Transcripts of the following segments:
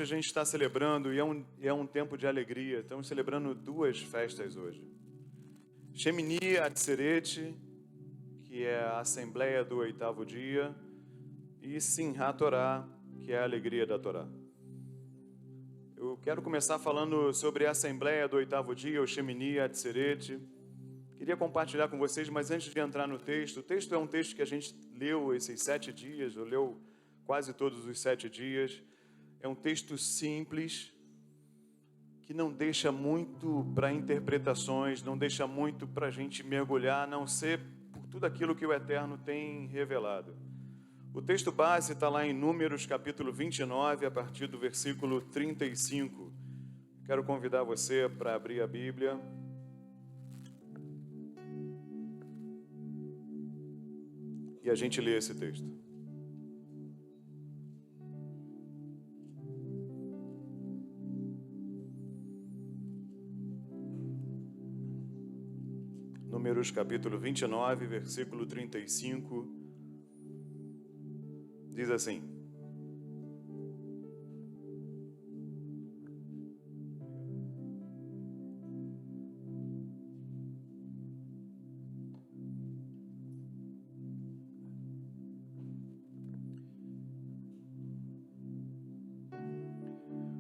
A gente está celebrando, e é um tempo de alegria. Estamos celebrando duas festas hoje. Shemini Atzeret, que é a Assembleia do Oitavo Dia, e Simchat Torah, que é a alegria da Torá. Eu quero começar falando sobre a Assembleia do Oitavo Dia, o Shemini Atzeret. Queria compartilhar com vocês, mas antes de entrar no texto, o texto é um texto que a gente leu esses 7 dias, ou leu quase todos os 7 dias. É um texto simples, que não deixa muito para interpretações, não deixa muito para a gente mergulhar, a não ser por tudo aquilo que o Eterno tem revelado. O texto base está lá em Números, capítulo 29, a partir do versículo 35. Quero convidar você para abrir a Bíblia. E a gente lê esse texto. Números capítulo 29, versículo 35, diz assim: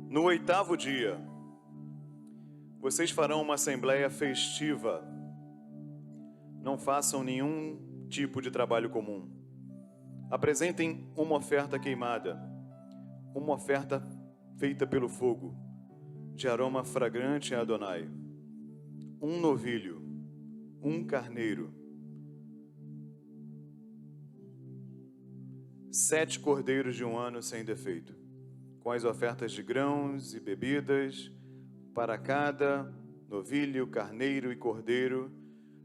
No oitavo dia, vocês farão uma assembleia festiva. Não façam nenhum tipo de trabalho comum. Apresentem uma oferta queimada, uma oferta feita pelo fogo, de aroma fragrante a Adonai. Um novilho, um carneiro, 7 cordeiros de 1 ano sem defeito, com as ofertas de grãos e bebidas, para cada novilho, carneiro e cordeiro,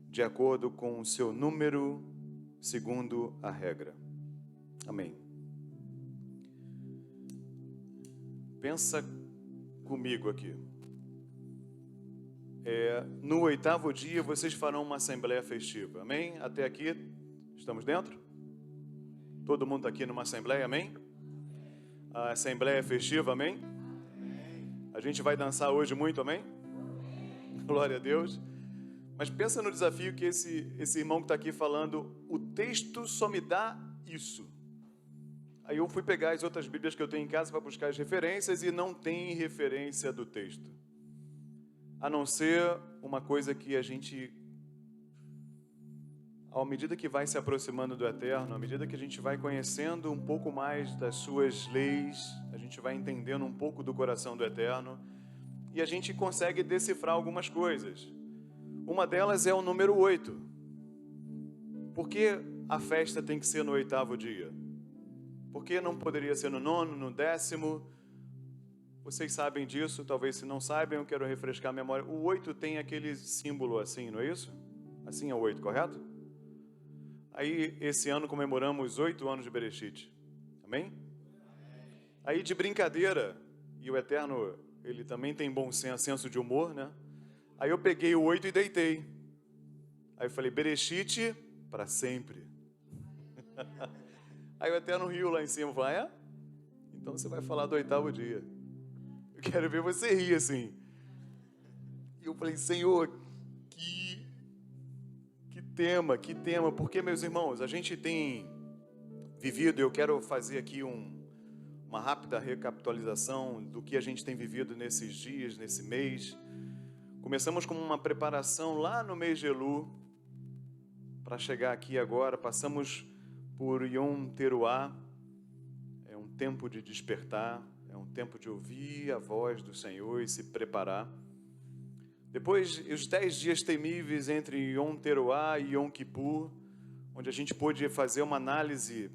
de acordo com o seu número, segundo a regra. Amém. Pensa comigo aqui. No oitavo dia, vocês farão uma assembleia festiva. Amém? Até aqui, estamos dentro? Todo mundo está aqui numa assembleia, amém? A assembleia é festiva, amém? A gente vai dançar hoje muito, amém? Glória a Deus. Mas pensa no desafio que esse irmão que está aqui falando, o texto só me dá isso. Aí eu fui pegar as outras Bíblias que eu tenho em casa para buscar as referências e não tem referência do texto. A não ser uma coisa que a gente, à medida que vai se aproximando do Eterno, à medida que a gente vai conhecendo um pouco mais das suas leis, a gente vai entendendo um pouco do coração do Eterno e a gente consegue decifrar algumas coisas. Uma delas é o número 8. Por que a festa tem que ser no oitavo dia? Por que não poderia ser no 9º, no 10º? Vocês sabem disso, talvez se não sabem, eu quero refrescar a memória. O 8 tem aquele símbolo assim, não é isso? Assim é o 8, correto? Aí, esse ano comemoramos 8 anos de Bereshit. Amém? Aí, de brincadeira, e o Eterno, ele também tem bom senso de humor, né? Aí eu peguei o 8 e deitei. Aí eu falei, Bereshit para sempre. Aí o Eterno riu lá em cima. Eu falei, então você vai falar do oitavo dia. Eu quero ver você rir assim. E eu falei, Senhor, que tema. Porque, meus irmãos, a gente tem vivido, eu quero fazer aqui uma rápida recapitulação do que a gente tem vivido nesses dias, nesse mês. Começamos com uma preparação lá no mês de Elul, para chegar aqui agora. Passamos por Yom Teruah, é um tempo de despertar, é um tempo de ouvir a voz do Senhor e se preparar. Depois, os 10 dias temíveis entre Yom Teruah e Yom Kippur, onde a gente pôde fazer uma análise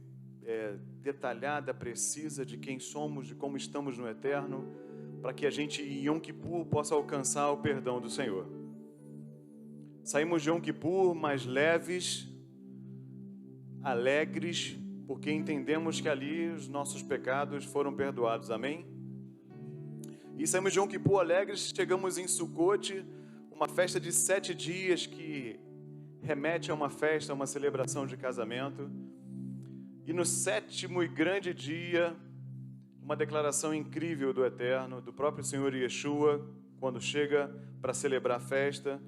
detalhada, precisa de quem somos, de como estamos no Eterno, para que a gente em Yom Kippur possa alcançar o perdão do Senhor. Saímos de Yom Kippur mais leves, alegres, porque entendemos que ali os nossos pecados foram perdoados, amém? E saímos de Yom Kippur alegres, chegamos em Sukkot, uma festa de 7 dias que remete a uma festa, a uma celebração de casamento. E no 7º e grande dia, uma declaração incrível do Eterno, do próprio Senhor Yeshua, quando chega para celebrar a festa.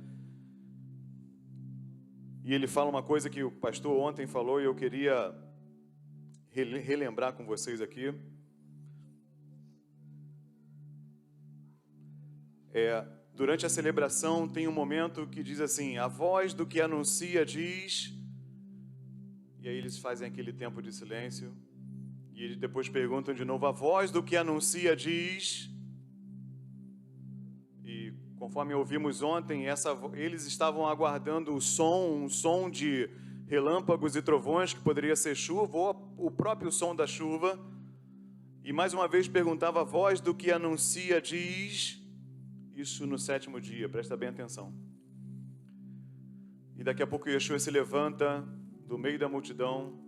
E ele fala uma coisa que o pastor ontem falou e eu queria relembrar com vocês aqui. Durante a celebração tem um momento que diz assim: a voz do que anuncia diz... E aí eles fazem aquele tempo de silêncio. E eles depois perguntam de novo: a voz do que anuncia diz... E conforme ouvimos ontem, eles estavam aguardando um som de relâmpagos e trovões, que poderia ser chuva, ou o próprio som da chuva. E mais uma vez perguntava: a voz do que anuncia diz... Isso no 7º dia, presta bem atenção. E daqui a pouco Yeshua se levanta do meio da multidão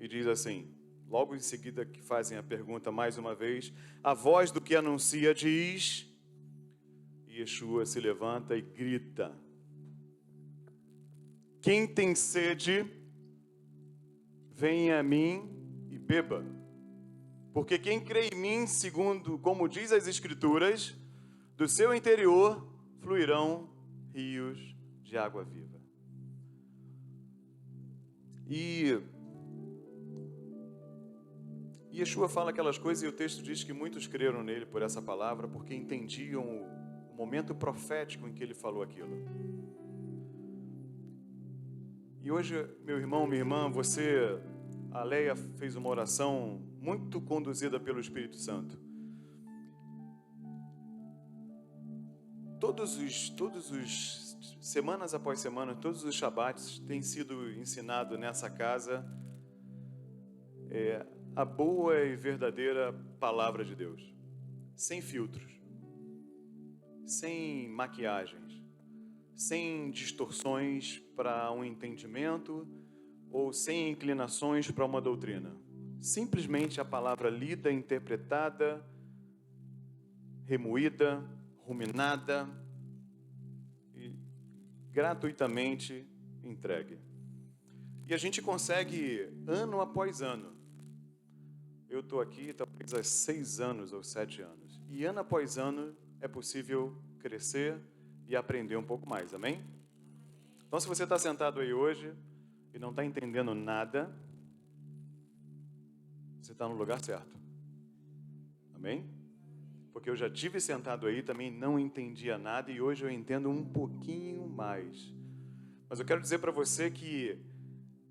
e diz assim, logo em seguida que fazem a pergunta mais uma vez: a voz do que anuncia diz... E Yeshua se levanta e grita: quem tem sede, venha a mim e beba. Porque quem crê em mim, segundo como diz as Escrituras, do seu interior fluirão rios de água viva. E Yeshua fala aquelas coisas e o texto diz que muitos creram nele por essa palavra, porque entendiam o momento profético em que ele falou aquilo. E hoje, meu irmão, minha irmã, a Leia fez uma oração muito conduzida pelo Espírito Santo. Todos os semanas após semana, todos os Shabats têm sido ensinado nessa casa a boa e verdadeira palavra de Deus, sem filtros, sem maquiagens, sem distorções para um entendimento ou sem inclinações para uma doutrina. Simplesmente a palavra lida, interpretada, remoída, ruminada e gratuitamente entregue. E a gente consegue ano após ano. Eu estou aqui talvez há 6 anos ou 7 anos. E ano após ano é possível crescer e aprender um pouco mais, amém? Então, se você está sentado aí hoje e não está entendendo nada, você está no lugar certo, amém? Porque eu já tive sentado aí, também não entendia nada e hoje eu entendo um pouquinho mais. Mas eu quero dizer para você que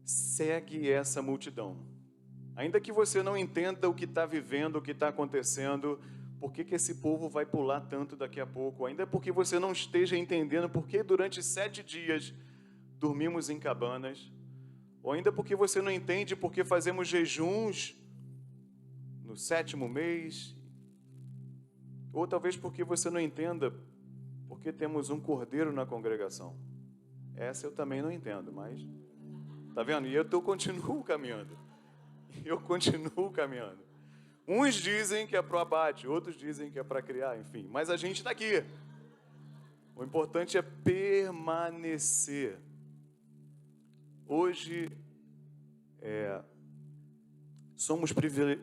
segue essa multidão. Ainda que você não entenda o que está vivendo, o que está acontecendo, por que esse povo vai pular tanto daqui a pouco? Ainda porque você não esteja entendendo por que durante 7 dias dormimos em cabanas, ou ainda porque você não entende por que fazemos jejuns no 7º mês, ou talvez porque você não entenda porque temos um cordeiro na congregação. Essa eu também não entendo, mas... Tá vendo? E eu continuo caminhando. Eu continuo caminhando. Uns dizem que é para o abate, outros dizem que é para criar, enfim. Mas a gente está aqui. O importante é permanecer. Hoje, somos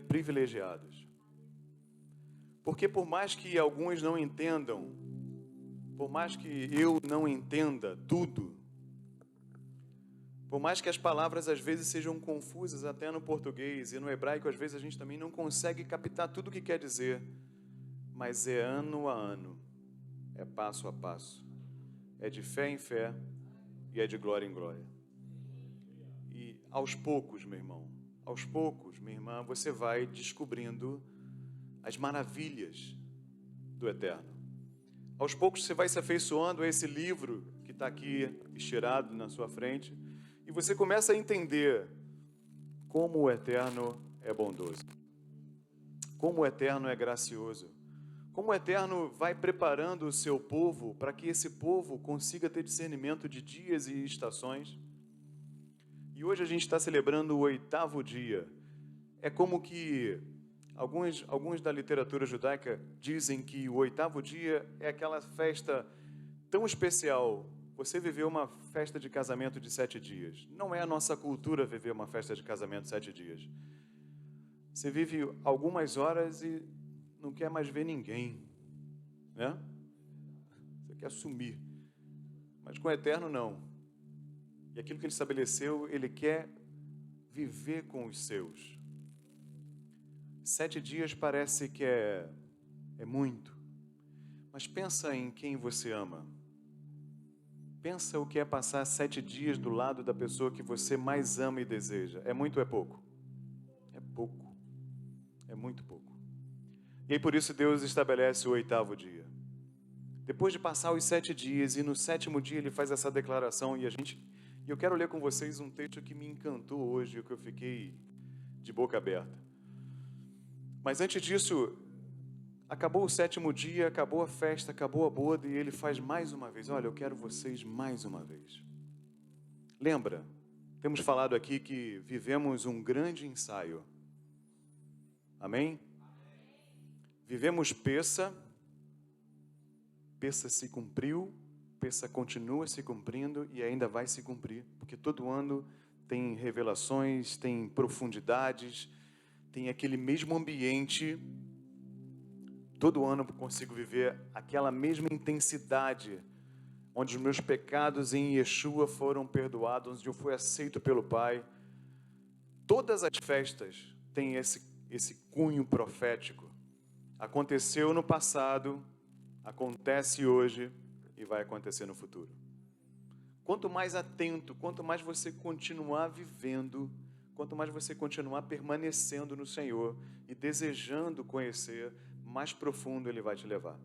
privilegiados. Porque por mais que alguns não entendam, por mais que eu não entenda tudo, por mais que as palavras às vezes sejam confusas até no português e no hebraico, às vezes a gente também não consegue captar tudo o que quer dizer, mas é ano a ano, é passo a passo, é de fé em fé e é de glória em glória. E aos poucos, meu irmão, aos poucos, minha irmã, você vai descobrindo as maravilhas do Eterno. Aos poucos você vai se afeiçoando a esse livro que está aqui estirado na sua frente e você começa a entender como o Eterno é bondoso, como o Eterno é gracioso, como o Eterno vai preparando o seu povo para que esse povo consiga ter discernimento de dias e estações. E hoje a gente está celebrando o 8º dia. É como que alguns da literatura judaica dizem que o 8º dia é aquela festa tão especial. Você viveu uma festa de casamento de 7 dias. Não é a nossa cultura viver uma festa de casamento de 7 dias. Você vive algumas horas e não quer mais ver ninguém, né? Você quer sumir. Mas com o Eterno, não. E aquilo que Ele estabeleceu, Ele quer viver com os seus. 7 dias parece que é muito. Mas pensa em quem você ama. Pensa o que é passar 7 dias do lado da pessoa que você mais ama e deseja. É muito ou é pouco? É pouco. É muito pouco. E aí por isso Deus estabelece o 8º dia. Depois de passar os 7 dias e no 7º dia Ele faz essa declaração e eu quero ler com vocês um texto que me encantou hoje, que eu fiquei de boca aberta. Mas antes disso, acabou o 7º dia, acabou a festa, acabou a boda e Ele faz mais uma vez. Olha, eu quero vocês mais uma vez. Lembra, temos falado aqui que vivemos um grande ensaio. Amém? Vivemos Pessa se cumpriu, Pessa continua se cumprindo e ainda vai se cumprir, porque todo ano tem revelações, tem profundidades, tem aquele mesmo ambiente. Todo ano eu consigo viver aquela mesma intensidade, onde os meus pecados em Yeshua foram perdoados, onde eu fui aceito pelo Pai. Todas as festas têm esse cunho profético. Aconteceu no passado, acontece hoje e vai acontecer no futuro. Quanto mais atento, quanto mais você continuar vivendo, quanto mais você continuar permanecendo no Senhor e desejando conhecer, mais profundo Ele vai te levar.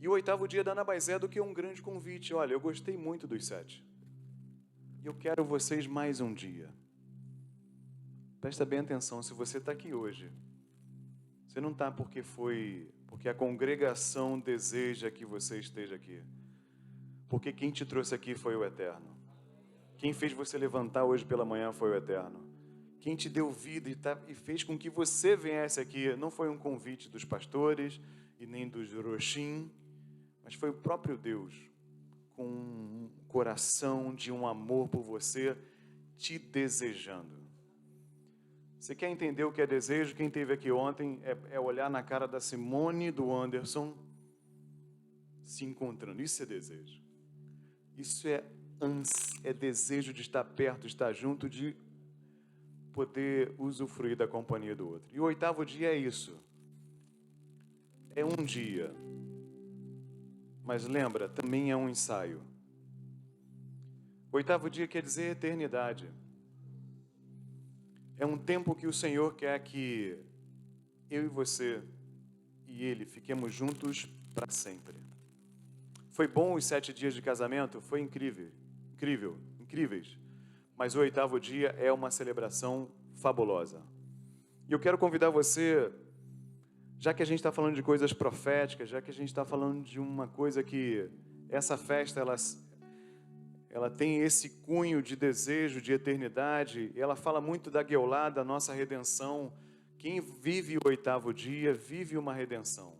E o 8º dia nada mais é do que um grande convite. Olha, eu gostei muito dos 7. E eu quero vocês mais um dia. Presta bem atenção, se você está aqui hoje, você não está porque a congregação deseja que você esteja aqui. Porque quem te trouxe aqui foi o Eterno. Quem fez você levantar hoje pela manhã foi o Eterno. Quem te deu vida e fez com que você viesse aqui não foi um convite dos pastores e nem dos roxim, mas foi o próprio Deus, com um coração de um amor por você, te desejando. Você quer entender o que é desejo? Quem esteve aqui ontem é olhar na cara da Simone e do Anderson se encontrando. Isso é desejo. Isso é desejo de estar perto, de estar junto, de poder usufruir da companhia do outro. E o 8º dia é isso. É um dia. Mas lembra, também é um ensaio. O 8º dia quer dizer eternidade. É um tempo que o Senhor quer que eu e você e Ele fiquemos juntos para sempre. Foi bom os 7 dias de casamento? Foi incríveis. Mas o 8º dia é uma celebração fabulosa. E eu quero convidar você, já que a gente está falando de coisas proféticas, já que a gente está falando de uma coisa que essa festa, ela tem esse cunho de desejo, de eternidade, e ela fala muito da Geulah, da nossa redenção. Quem vive o 8º dia, vive uma redenção.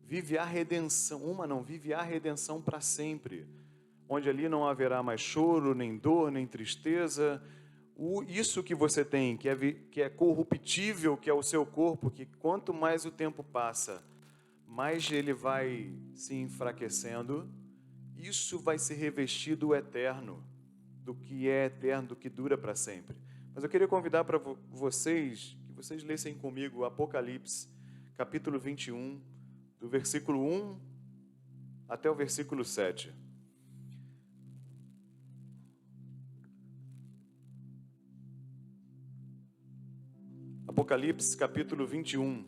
Vive a redenção, vive a redenção para sempre. Onde ali não haverá mais choro, nem dor, nem tristeza. Isso que você tem, que é corruptível, que é o seu corpo, que quanto mais o tempo passa, mais ele vai se enfraquecendo. Isso vai ser revestido do eterno, do que é eterno, do que dura para sempre. Mas eu queria convidar para vocês, que vocês lessem comigo Apocalipse, capítulo 21, do versículo 1 até o versículo 7. Apocalipse, capítulo 21.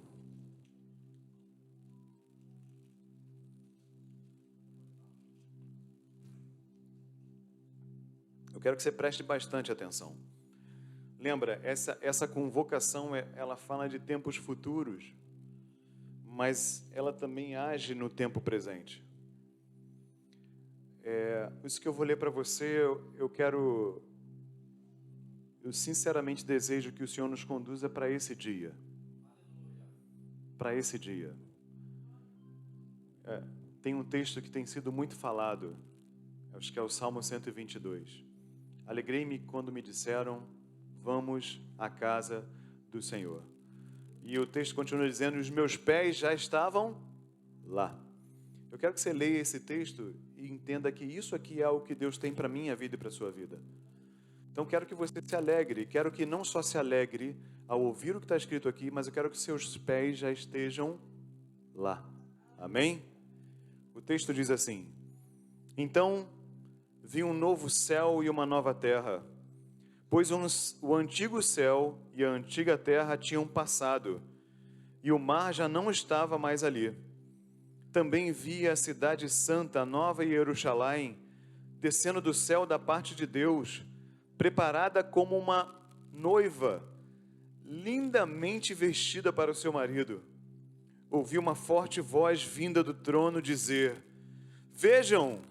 Eu quero que você preste bastante atenção. Lembra, essa convocação, ela fala de tempos futuros, mas ela também age no tempo presente. Isso que eu vou ler para você, eu sinceramente desejo que o Senhor nos conduza para esse dia. Para esse dia. Tem um texto que tem sido muito falado, acho que é o Salmo 122. Alegrei-me quando me disseram, vamos à casa do Senhor. E o texto continua dizendo, os meus pés já estavam lá. Eu quero que você leia esse texto e entenda que isso aqui é o que Deus tem para a minha vida e para a sua vida. Então, quero que você se alegre, quero que não só se alegre ao ouvir o que está escrito aqui, mas eu quero que seus pés já estejam lá. Amém? O texto diz assim, então vi um novo céu e uma nova terra, pois o antigo céu e a antiga terra tinham passado, e o mar já não estava mais ali. Também vi a cidade santa, a nova Jerusalém, descendo do céu da parte de Deus, preparada como uma noiva, lindamente vestida para o seu marido. Ouvi uma forte voz vinda do trono dizer, vejam,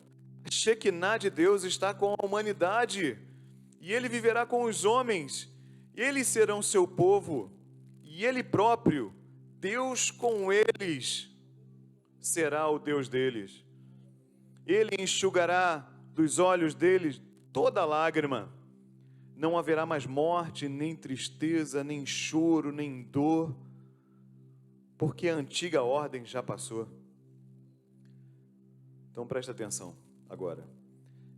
a Shekinah de Deus está com a humanidade, e ele viverá com os homens, e eles serão seu povo, e ele próprio, Deus com eles, será o Deus deles. Ele enxugará dos olhos deles toda lágrima. Não haverá mais morte, nem tristeza, nem choro, nem dor, porque a antiga ordem já passou. Então presta atenção agora.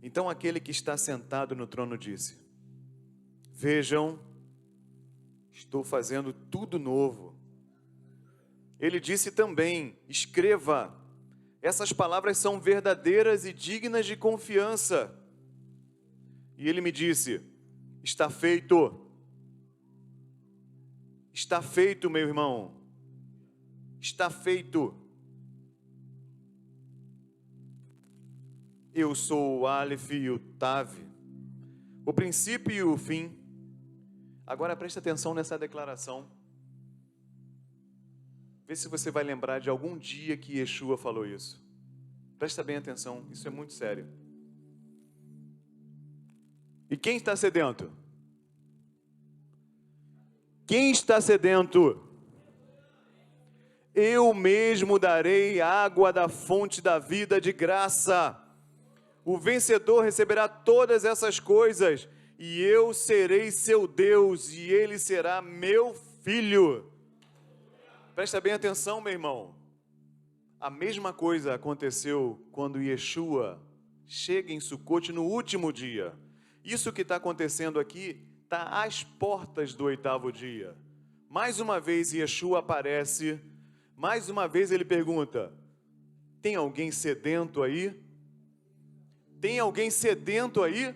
Então aquele que está sentado no trono disse, vejam, estou fazendo tudo novo. Ele disse também, escreva, essas palavras são verdadeiras e dignas de confiança. E ele me disse, está feito. Está feito, meu irmão. Está feito. Eu sou o Aleph e o Tav, o princípio e o fim. Agora preste atenção nessa declaração. Vê se você vai lembrar de algum dia que Yeshua falou isso. Presta bem atenção, isso é muito sério. E quem está sedento? Quem está sedento? Eu mesmo darei água da fonte da vida de graça. O vencedor receberá todas essas coisas, e eu serei seu Deus, e ele será meu filho. Presta bem atenção, meu irmão. A mesma coisa aconteceu quando Yeshua chega em Sucote no último dia. Isso que está acontecendo aqui está às portas do 8º dia. Mais uma vez Yeshua aparece, mais uma vez ele pergunta, tem alguém sedento aí? Tem alguém sedento aí?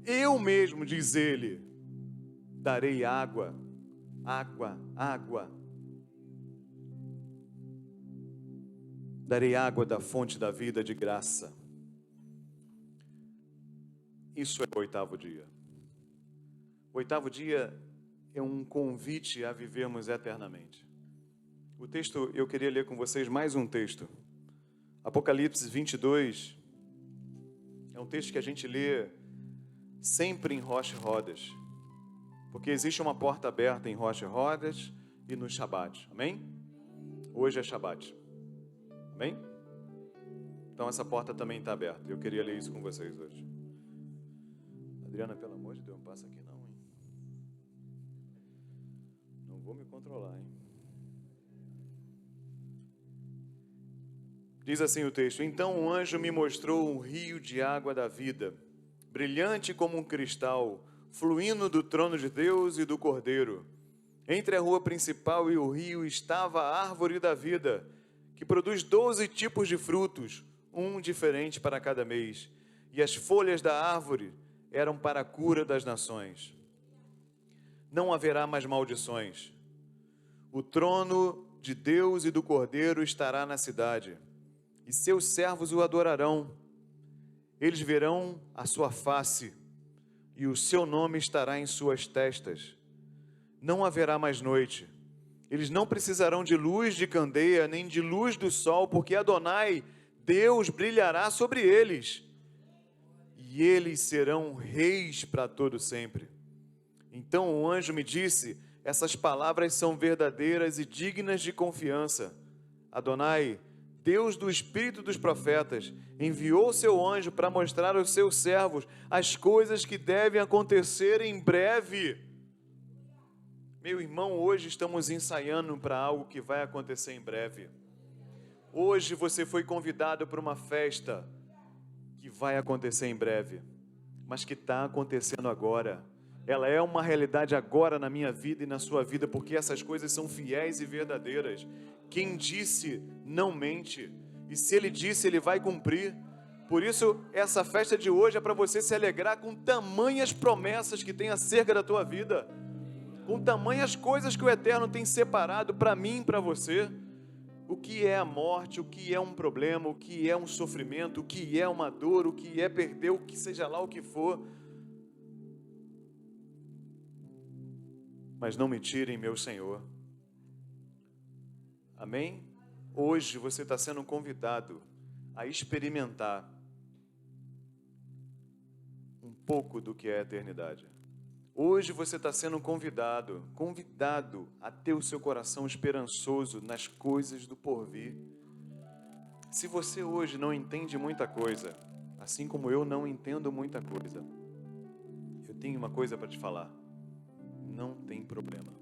Eu mesmo, diz ele, darei água, água, água. Darei água da fonte da vida de graça. Isso é o 8º dia. O 8º dia é um convite a vivermos eternamente. O texto, eu queria ler com vocês mais um texto. Apocalipse 22. É um texto que a gente lê sempre em Rosh Rodas. Porque existe uma porta aberta em Rosh Rodas e no Shabat. Amém? Hoje é Shabat. Amém? Então essa porta também está aberta. Eu queria ler isso com vocês hoje. Adriana, pelo amor de Deus, não passa aqui não, hein? Não vou me controlar, hein? Diz assim o texto, então um anjo me mostrou um rio de água da vida, brilhante como um cristal, fluindo do trono de Deus e do Cordeiro. Entre a rua principal e o rio estava a árvore da vida, que produz 12 tipos de frutos, um diferente para cada mês. E as folhas da árvore eram para a cura das nações. Não haverá mais maldições. O trono de Deus e do Cordeiro estará na cidade, e seus servos o adorarão. Eles verão a sua face, e o seu nome estará em suas testas. Não haverá mais noite. Eles não precisarão de luz de candeia, nem de luz do sol, porque Adonai, Deus, brilhará sobre eles. E eles serão reis para todo sempre. Então o anjo me disse, essas palavras são verdadeiras e dignas de confiança. Adonai, Deus do Espírito dos profetas, enviou seu anjo para mostrar aos seus servos as coisas que devem acontecer em breve. Meu irmão, hoje estamos ensaiando para algo que vai acontecer em breve. Hoje você foi convidado para uma festa que vai acontecer em breve, mas que está acontecendo agora. Ela é uma realidade agora na minha vida e na sua vida, porque essas coisas são fiéis e verdadeiras. Quem disse não mente, e se ele disse, ele vai cumprir. Por isso, essa festa de hoje é para você se alegrar com tamanhas promessas que tem acerca da tua vida, com tamanhas coisas que o Eterno tem separado para mim e para você. O que é a morte, o que é um problema, o que é um sofrimento, o que é uma dor, o que é perder, o que seja lá o que for. Mas não me tirem meu Senhor. Amém? Hoje você está sendo convidado a experimentar um pouco do que é a eternidade. Hoje você está sendo convidado a ter o seu coração esperançoso nas coisas do porvir. Se você hoje não entende muita coisa, assim como eu não entendo muita coisa, eu tenho uma coisa para te falar. Não tem problema.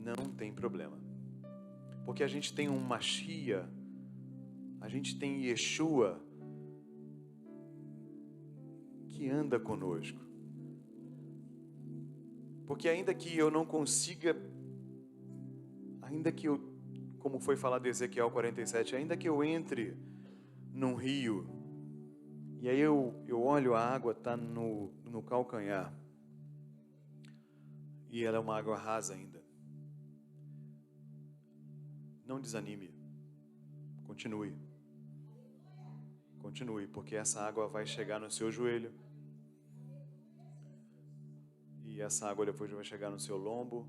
Não tem problema. Porque a gente tem um Mashiach, a gente tem Yeshua, que anda conosco. Porque ainda que eu não consiga, ainda que eu, como foi falado em Ezequiel 47, ainda que eu entre num rio, e aí eu olho, a água está no calcanhar, e ela é uma água rasa ainda. Não desanime, continue, porque essa água vai chegar no seu joelho, e essa água depois vai chegar no seu lombo,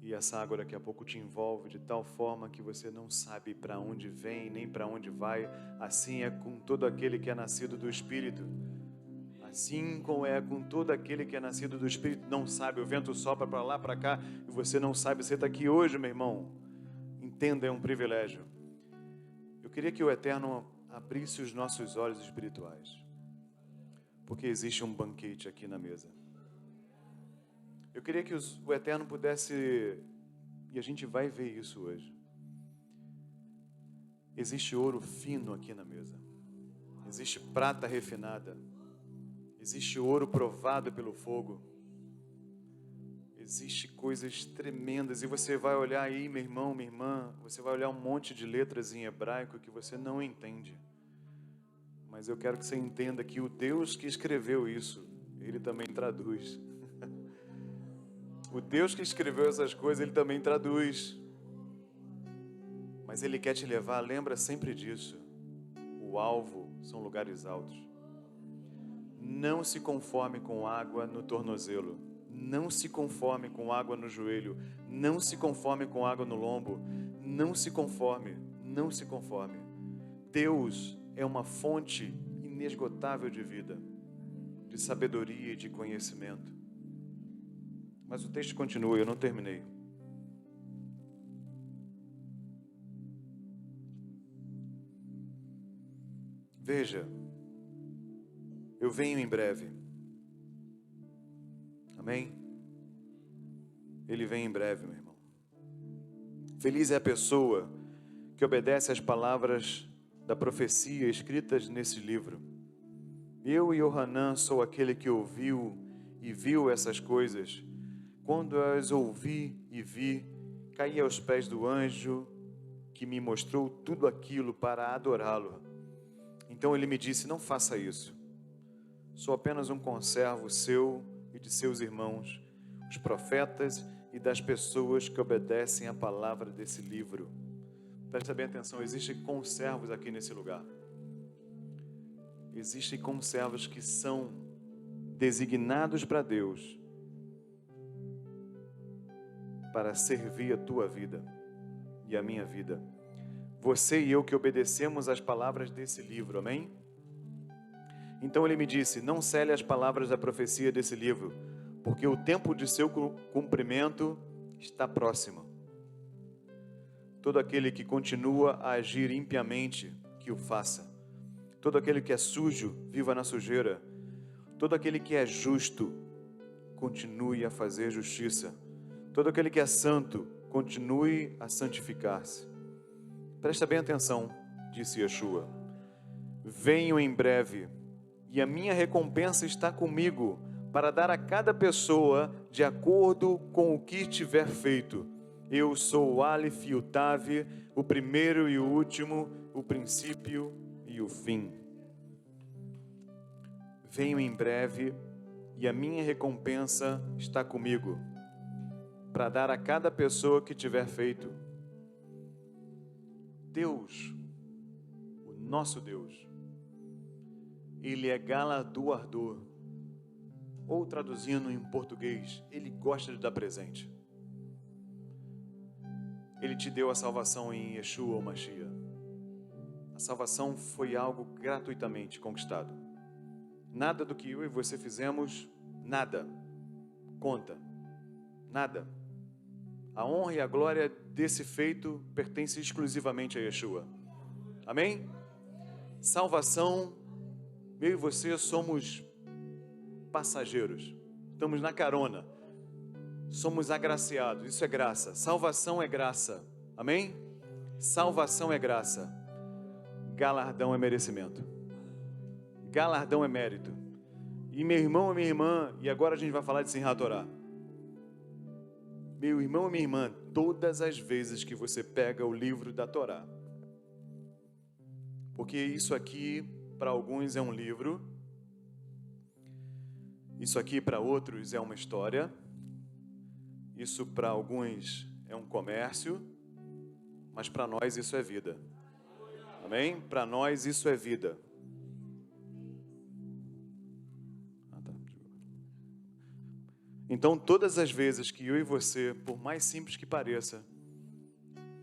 e essa água daqui a pouco te envolve de tal forma que você não sabe para onde vem, nem para onde vai. Assim é com todo aquele que é nascido do Espírito. Assim como é com todo aquele que é nascido do Espírito. Não sabe, o vento sopra para lá, para cá, e você não sabe. Você está aqui hoje, meu irmão. Entenda, é um privilégio. Eu queria que o Eterno abrisse os nossos olhos espirituais, porque existe um banquete aqui na mesa. Eu queria que o Eterno pudesse, e a gente vai ver isso hoje. Existe ouro fino aqui na mesa. Existe prata refinada. Existe ouro provado pelo fogo. Existe coisas tremendas. E você vai olhar aí, meu irmão, minha irmã, você vai olhar um monte de letras em hebraico que você não entende. Mas eu quero que você entenda que o Deus que escreveu isso, Ele também traduz. O Deus que escreveu essas coisas, Ele também traduz. Mas Ele quer te levar, lembra sempre disso. O alvo são lugares altos. Não se conforme com água no tornozelo. Não se conforme com água no joelho. Não se conforme com água no lombo. Não se conforme. Não se conforme. Deus é uma fonte inesgotável de vida, de sabedoria e de conhecimento. Mas o texto continua, eu não terminei. Veja, eu venho em breve. Amém? Ele vem em breve, meu irmão. Feliz é a pessoa que obedece às palavras da profecia escritas nesse livro. Eu, Yohanan, sou aquele que ouviu e viu essas coisas. Quando as ouvi e vi, caí aos pés do anjo que me mostrou tudo aquilo para adorá-lo. Então ele me disse, não faça isso. Sou apenas um conservo seu e de seus irmãos, os profetas e das pessoas que obedecem à palavra desse livro. Presta bem atenção, existem conservos aqui nesse lugar. Existem conservos que são designados para Deus, para servir a tua vida e a minha vida. Você e eu que obedecemos às palavras desse livro, amém? Então ele me disse, não cele as palavras da profecia desse livro, porque o tempo de seu cumprimento está próximo. Todo aquele que continua a agir impiamente, que o faça. Todo aquele que é sujo, viva na sujeira. Todo aquele que é justo, continue a fazer justiça. Todo aquele que é santo, continue a santificar-se. Presta bem atenção, disse Yeshua. Venho em breve, e a minha recompensa está comigo, para dar a cada pessoa de acordo com o que tiver feito. Eu sou o Aleph e o Tav, o primeiro e o último, o princípio e o fim. Venho em breve, e a minha recompensa está comigo, para dar a cada pessoa que tiver feito. Deus, o nosso Deus, Ele é galardoador, ou traduzindo em português, Ele gosta de dar presente. Ele te deu a salvação em Yeshua, o Mashiach. A salvação foi algo gratuitamente conquistado. Nada do que eu e você fizemos, nada, conta, nada. A honra e a glória desse feito pertence exclusivamente a Yeshua. Amém? Salvação, eu e você somos passageiros. Estamos na carona. Somos agraciados. Isso é graça. Salvação é graça. Amém? Salvação é graça. Galardão é merecimento. Galardão é mérito. E meu irmão e minha irmã, e agora a gente vai falar de Simchat Torah. Meu irmão e minha irmã, todas as vezes que você pega o livro da Torá, porque isso aqui para alguns é um livro, isso aqui para outros é uma história, isso para alguns é um comércio, mas para nós isso é vida. Amém? Para nós isso é vida. Então, todas as vezes que eu e você, por mais simples que pareça,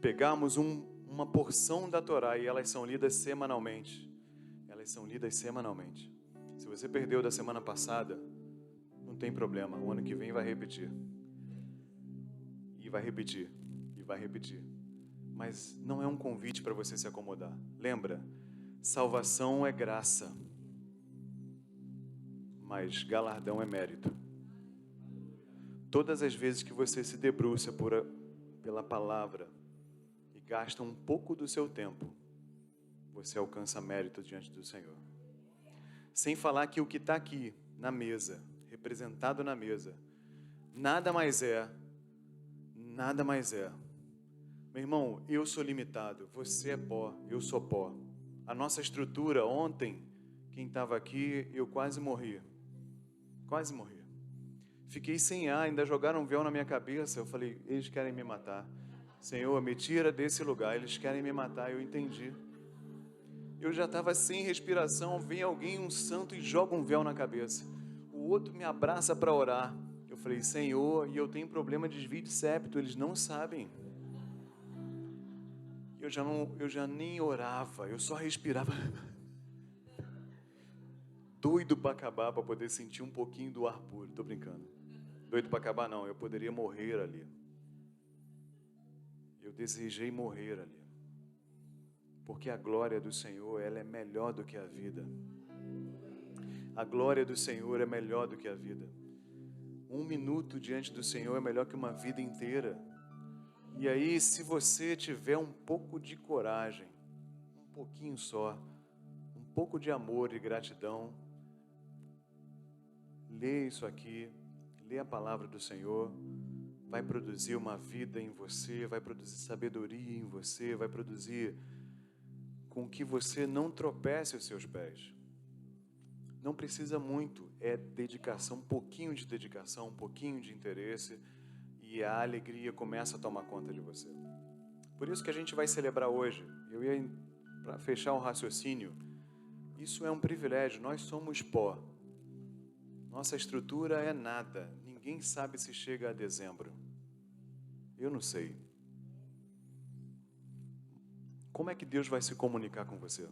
pegarmos uma porção da Torá e elas são lidas semanalmente. Elas são lidas semanalmente. Se você perdeu da semana passada, não tem problema. O ano que vem vai repetir. E vai repetir. E vai repetir. Mas não é um convite para você se acomodar. Lembra? Salvação é graça. Mas galardão é mérito. Todas as vezes que você se debruça pela palavra e gasta um pouco do seu tempo, você alcança mérito diante do Senhor. Sem falar que o que está aqui na mesa, representado na mesa, nada mais é. Meu irmão, eu sou limitado, você é pó, eu sou pó. A nossa estrutura, ontem, quem estava aqui, eu quase morri. Fiquei sem ar, ainda jogaram um véu na minha cabeça. Eu falei, eles querem me matar. Senhor, me tira desse lugar, eles querem me matar. Eu entendi. Eu já estava sem respiração, vem alguém, um santo, e joga um véu na cabeça. O outro me abraça para orar. Eu falei, Senhor, e eu tenho problema de desvio de septo, eles não sabem. Eu já nem orava, eu só respirava. Doido para acabar, para poder sentir um pouquinho do ar puro. Estou brincando. Doido para acabar não, eu poderia morrer ali. Eu desejei morrer ali. Porque a glória do Senhor, ela é melhor do que a vida. A glória do Senhor é melhor do que a vida. 1 minuto diante do Senhor é melhor que uma vida inteira. E aí, se você tiver um pouco de coragem, um pouquinho só, um pouco de amor e gratidão, lê isso aqui, lê a palavra do Senhor, vai produzir uma vida em você, vai produzir sabedoria em você, vai produzir com que você não tropece os seus pés. Não precisa muito, é dedicação, um pouquinho de dedicação, um pouquinho de interesse, e a alegria começa a tomar conta de você. Por isso que a gente vai celebrar hoje. Para fechar o raciocínio, isso é um privilégio, nós somos pó. Nossa estrutura é nada. Ninguém sabe se chega a dezembro. Eu não sei. Como é que Deus vai se comunicar com você?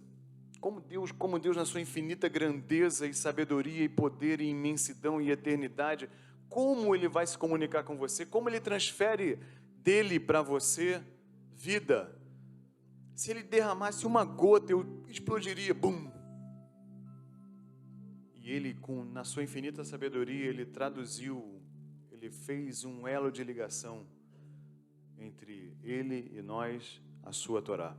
Como Deus na sua infinita grandeza e sabedoria e poder e imensidão e eternidade, como Ele vai se comunicar com você? Como Ele transfere dele para você vida? Se Ele derramasse uma gota, eu explodiria, bum! E Ele, na sua infinita sabedoria, Ele traduziu Ele fez um elo de ligação entre Ele e nós, a sua Torá,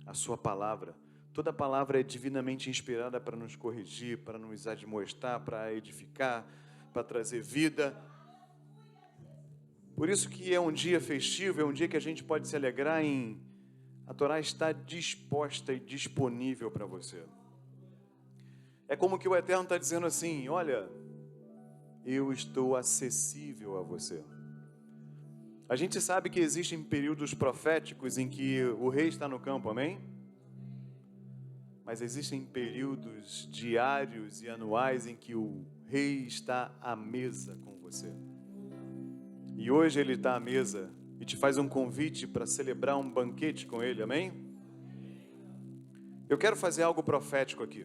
a sua palavra. Toda palavra é divinamente inspirada para nos corrigir, para nos admoestar, para edificar, para trazer vida. Por isso que é um dia festivo, é um dia que a gente pode se alegrar em a Torá está disposta e disponível para você. É como que o Eterno está dizendo assim, olha, eu estou acessível a você. A gente sabe que existem períodos proféticos em que o rei está no campo, amém? Mas existem períodos diários e anuais em que o rei está à mesa com você. E hoje ele está à mesa e te faz um convite para celebrar um banquete com ele, amém? Eu quero fazer algo profético aqui,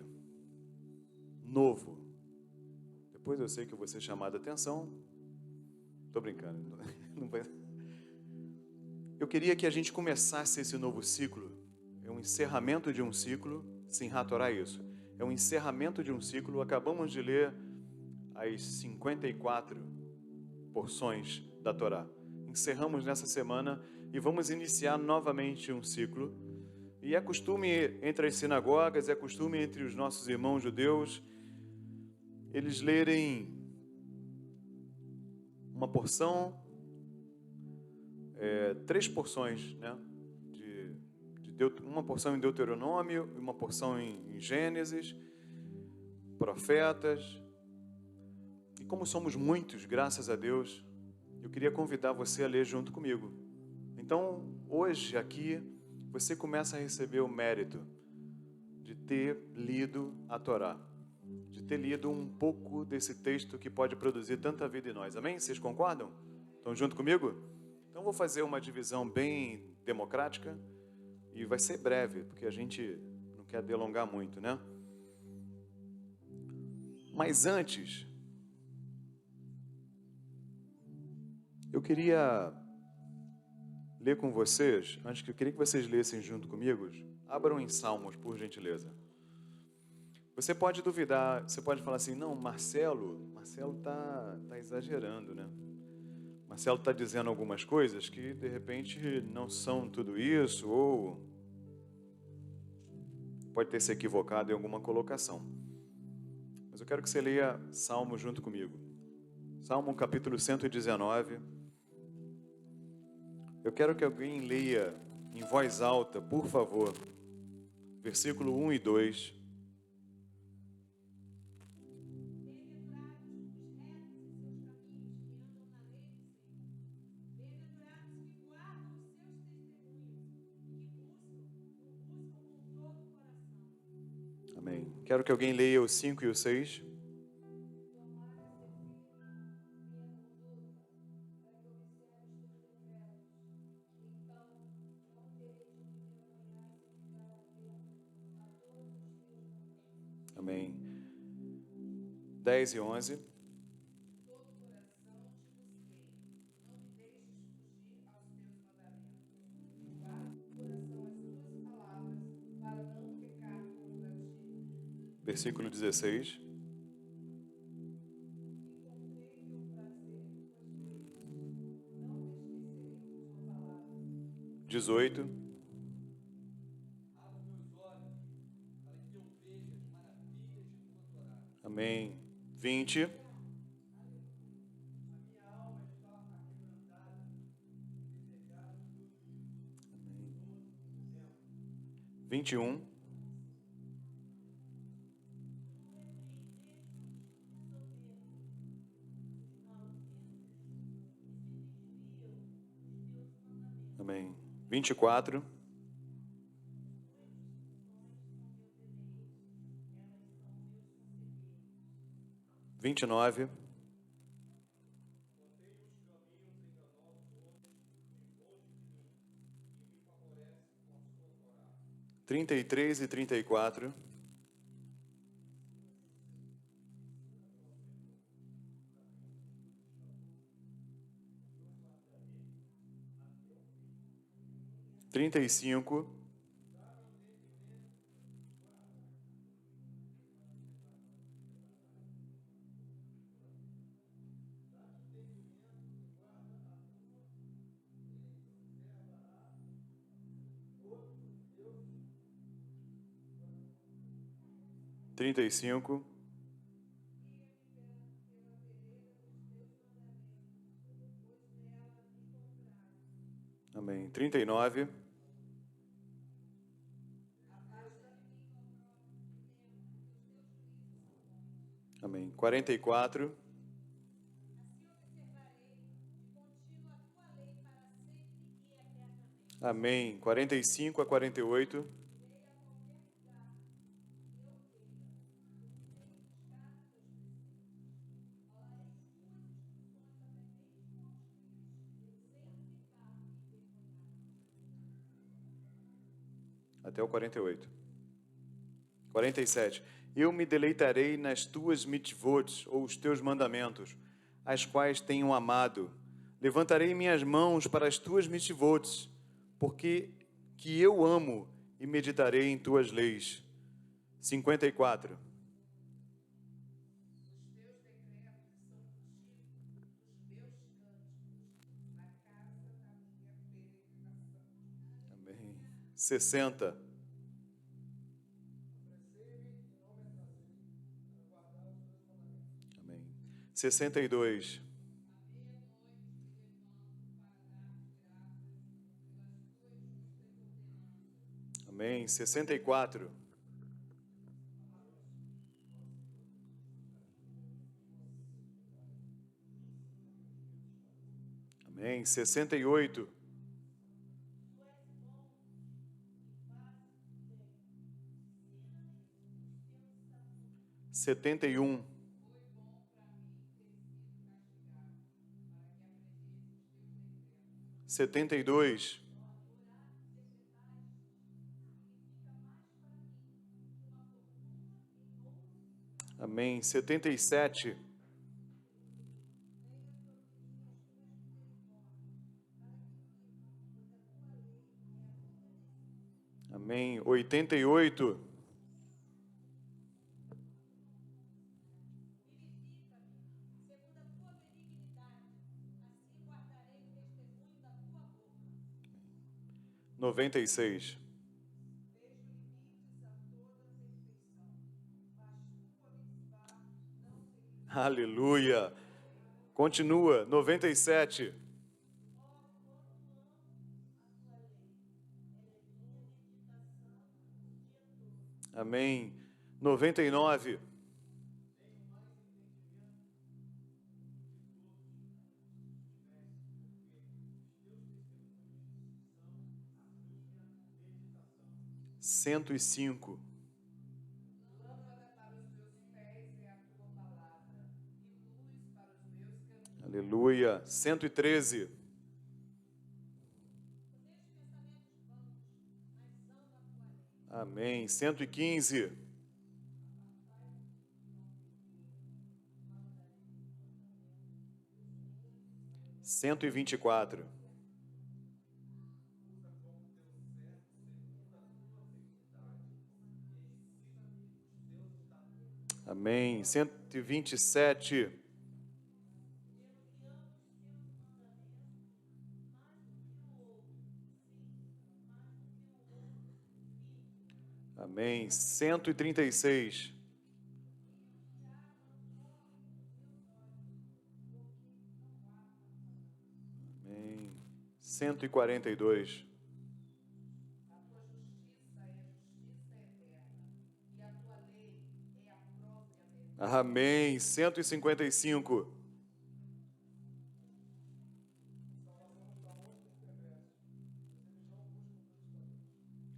novo. Depois eu sei que eu vou ser chamado a atenção. Estou brincando. Não vai... Eu queria que a gente começasse esse novo ciclo. É um encerramento de um ciclo. Sim, Torá é isso. É um encerramento de um ciclo. Acabamos de ler as 54 porções da Torá. Encerramos nessa semana e vamos iniciar novamente um ciclo. E é costume entre as sinagogas, é costume entre os nossos irmãos judeus, eles lerem uma porção, 3 porções, né? Uma porção em Deuteronômio, uma porção em Gênesis, Profetas. E como somos muitos, graças a Deus, eu queria convidar você a ler junto comigo. Então, hoje aqui, você começa a receber o mérito de ter lido a Torá, de ter lido um pouco desse texto que pode produzir tanta vida em nós. Amém? Vocês concordam? Estão junto comigo? Então, vou fazer uma divisão bem democrática e vai ser breve, porque a gente não quer delongar muito, né? Mas antes, eu queria ler com vocês, antes que eu queria que vocês lessem junto comigo, abram em Salmos, por gentileza. Você pode duvidar, você pode falar assim, não, Marcelo tá exagerando, né? Marcelo está dizendo algumas coisas que, de repente, não são tudo isso, ou pode ter se equivocado em alguma colocação. Mas eu quero que você leia Salmo junto comigo. Salmo capítulo 119. Eu quero que alguém leia em voz alta, por favor, versículo 1 e 2. Amém. Quero que alguém leia o 5 e o 6. Amém. 10 e 11. Versículo 16. 18. Amém. 20. 21. 24. 29. 33 e 34. 35. 36. 35. Amém. 39. Amém. 44. Amém. 45 a 48. Até o 48. 47. Eu me deleitarei nas tuas mitzvot, ou os teus mandamentos, as quais tenho amado. Levantarei minhas mãos para as tuas mitzvot, porque que eu amo e meditarei em tuas leis. 54. Amém. 60. Amém. 62. Amém. 64. Amém. 68. 71. 72. Amém. 77. Amém. 88. Noventa e seis. Aleluia. Continua. 97. Amém. 99. Cento e cinco. Aleluia. 113. Amém. 115. 124. Amém. 127. Amém. 136. Amém. 142. Amém. 155.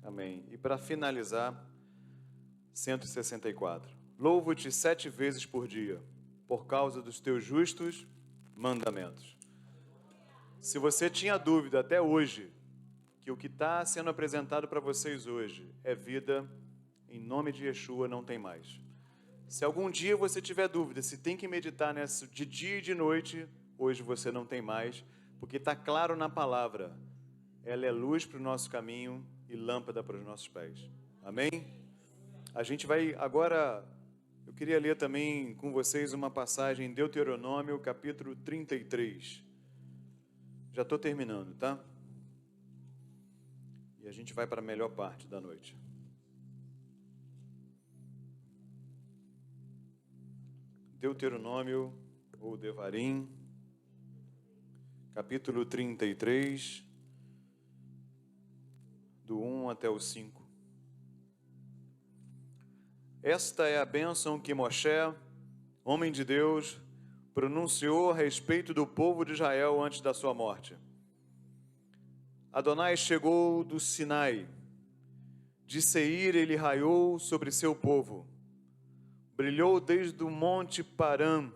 Amém. E para finalizar, 164. Louvo-te 7 vezes por dia, por causa dos teus justos mandamentos. Se você tinha dúvida até hoje, que o que está sendo apresentado para vocês hoje é vida, em nome de Yeshua não tem mais. Se algum dia você tiver dúvida, se tem que meditar nessa de dia e de noite, hoje você não tem mais, porque está claro na palavra. Ela é luz para o nosso caminho e lâmpada para os nossos pés. Amém? A gente vai agora, eu queria ler também com vocês uma passagem em Deuteronômio, capítulo 33. Já estou terminando, tá? E a gente vai para a melhor parte da noite. Deuteronômio ou Devarim, capítulo 33, do 1 até o 5. Esta é a bênção que Moshe, homem de Deus, pronunciou a respeito do povo de Israel antes da sua morte. Adonai chegou do Sinai, de Seir ele raiou sobre seu povo, brilhou desde o monte Parã,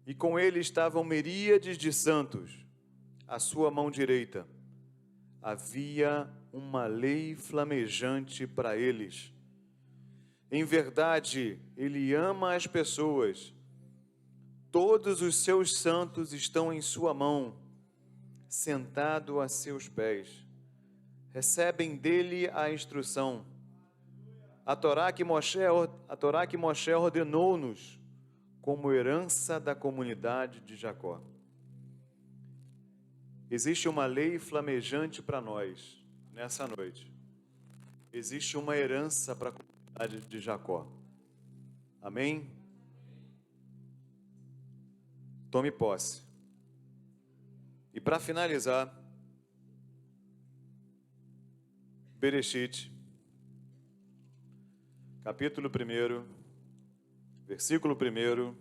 e com ele estavam miríades de santos, à sua mão direita. Havia uma lei flamejante para eles. Em verdade, ele ama as pessoas. Todos os seus santos estão em sua mão, sentado a seus pés. Recebem dele a instrução. A Torá que Moshe ordenou-nos como herança da comunidade de Jacó. Existe uma lei flamejante para nós nessa noite. Existe uma herança para a comunidade de Jacó. Amém? Tome posse. E para finalizar, Bereshit, capítulo 1, versículo 1,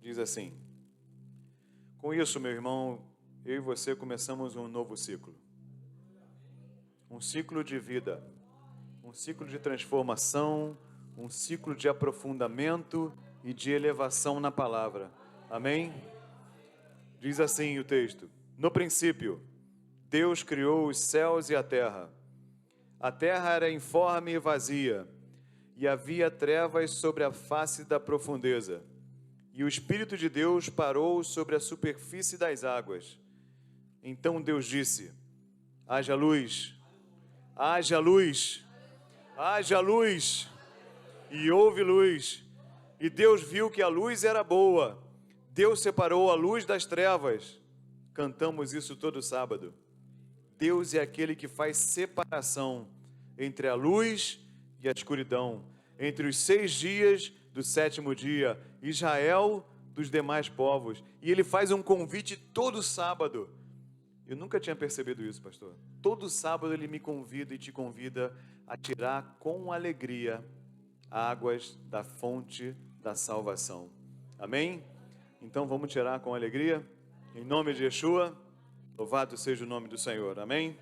diz assim: com isso, meu irmão, eu e você começamos um novo ciclo. Um ciclo de vida, um ciclo de transformação, um ciclo de aprofundamento e de elevação na palavra. Amém? Diz assim o texto: no princípio, Deus criou os céus e a terra. A terra era informe e vazia, e havia trevas sobre a face da profundeza. E o Espírito de Deus parou sobre a superfície das águas. Então Deus disse: haja luz, haja luz, haja luz. E houve luz. E Deus viu que a luz era boa. Deus separou a luz das trevas. Cantamos isso todo sábado. Deus é aquele que faz separação entre a luz e a escuridão, entre os 6 dias do 7º dia, Israel dos demais povos. E Ele faz um convite todo sábado. Eu nunca tinha percebido isso, pastor. Todo sábado Ele me convida e te convida a tirar com alegria águas da fonte da salvação. Amém? Então vamos tirar com alegria, em nome de Yeshua. Louvado seja o nome do Senhor. Amém?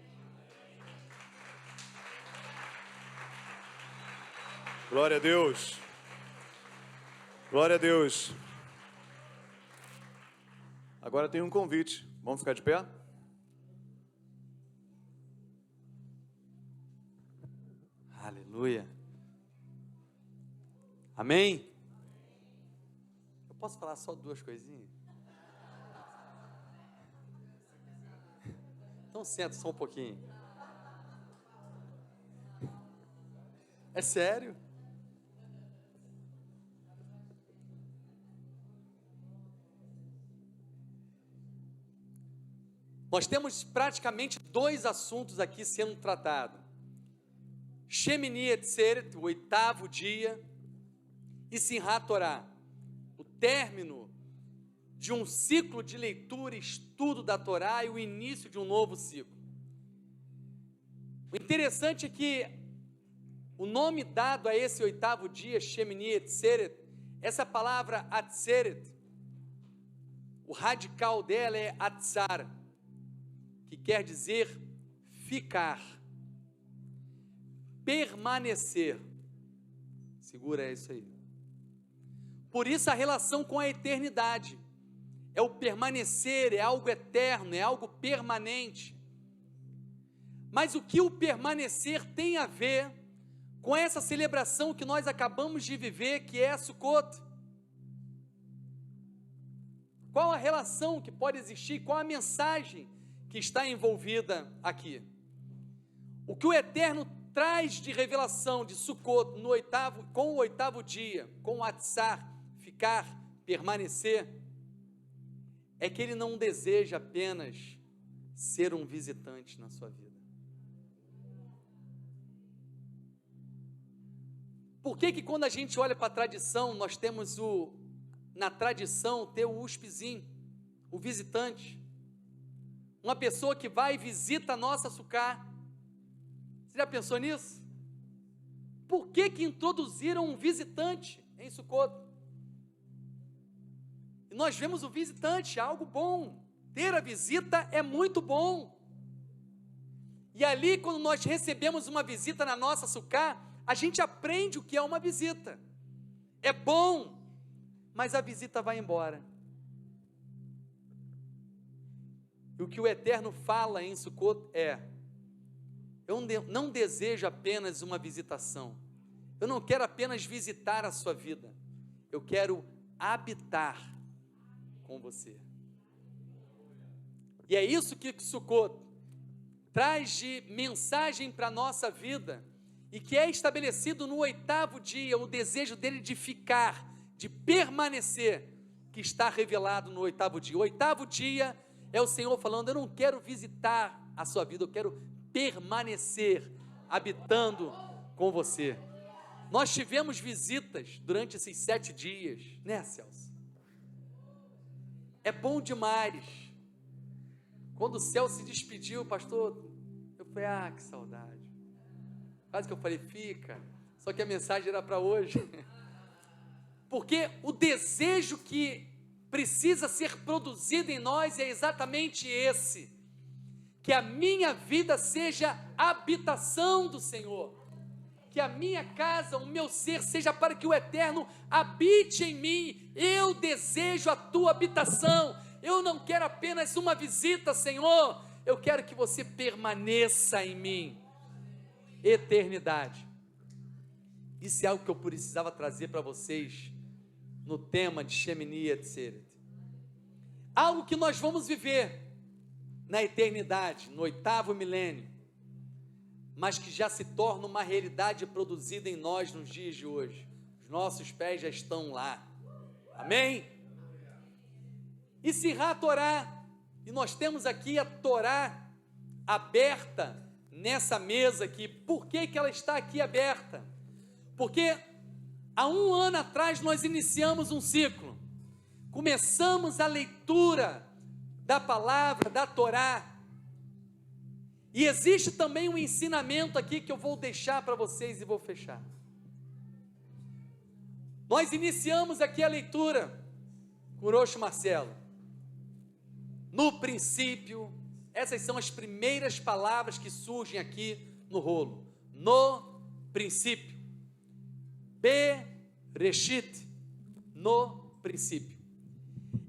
Glória a Deus. Glória a Deus. Agora tem um convite. Vamos ficar de pé? Aleluia. Amém? Eu posso falar só 2 coisinhas? Então senta só um pouquinho. É sério? Nós temos praticamente 2 assuntos aqui sendo tratados. Shemini Atzeret, o 8º dia, e Simchat Torá, o término de um ciclo de leitura e estudo da Torá e o início de um novo ciclo. O interessante é que o nome dado a esse 8º dia, Shemini Atzeret, essa palavra Atzeret, o radical dela é Atzar, que quer dizer ficar, permanecer. Segura isso aí. Por isso a relação com a eternidade é o permanecer, é algo eterno, é algo permanente. Mas o que o permanecer tem a ver com essa celebração que nós acabamos de viver, que é a Sukkot? Qual a relação que pode existir? Qual a mensagem que está envolvida aqui? O que o Eterno traz de revelação de Sukkot com o 8º dia, com o Atzar, ficar, permanecer, é que Ele não deseja apenas ser um visitante na sua vida. Por que quando a gente olha para a tradição, nós temos na tradição, ter o húspedezinho, o visitante, uma pessoa que vai e visita a nossa Sukkah? Você já pensou nisso? Por que introduziram um visitante em Sukkot? E nós vemos o visitante, algo bom, ter a visita é muito bom, e ali quando nós recebemos uma visita na nossa Sukkah, a gente aprende o que é uma visita, é bom, mas a visita vai embora. E o que o Eterno fala em Sukkot é: eu não desejo apenas uma visitação, eu não quero apenas visitar a sua vida, eu quero habitar com você. E é isso que Sukkot traz de mensagem para a nossa vida, e que é estabelecido no 8º dia, o desejo dele de ficar, de permanecer, que está revelado no 8º dia. O 8º dia é o Senhor falando: eu não quero visitar a sua vida, eu quero permanecer habitando com você. Nós tivemos visitas durante esses 7 dias, né, Celso? É bom demais. Quando o Celso se despediu, pastor, eu falei: que saudade. Quase que eu falei: fica, só que a mensagem era para hoje. Porque o desejo que precisa ser produzido em nós é exatamente esse: que a minha vida seja habitação do Senhor, que a minha casa, o meu ser, seja para que o Eterno habite em mim. Eu desejo a tua habitação, eu não quero apenas uma visita, Senhor, eu quero que você permaneça em mim, eternidade. Isso é algo que eu precisava trazer para vocês no tema de Shemini Atzeret, algo que nós vamos viver na eternidade, no 8º milênio, mas que já se torna uma realidade produzida em nós nos dias de hoje. Os nossos pés já estão lá, amém? E Sirá Torá, e nós temos aqui a Torá aberta nessa mesa aqui. Por que ela está aqui aberta? Porque há 1 ano atrás nós iniciamos um ciclo, começamos a leitura da palavra, da Torá, e existe também um ensinamento aqui que eu vou deixar para vocês e vou fechar. Nós iniciamos aqui a leitura com Roxo Marcelo. No princípio, essas são as primeiras palavras que surgem aqui no rolo. No princípio. Bereshit, no princípio.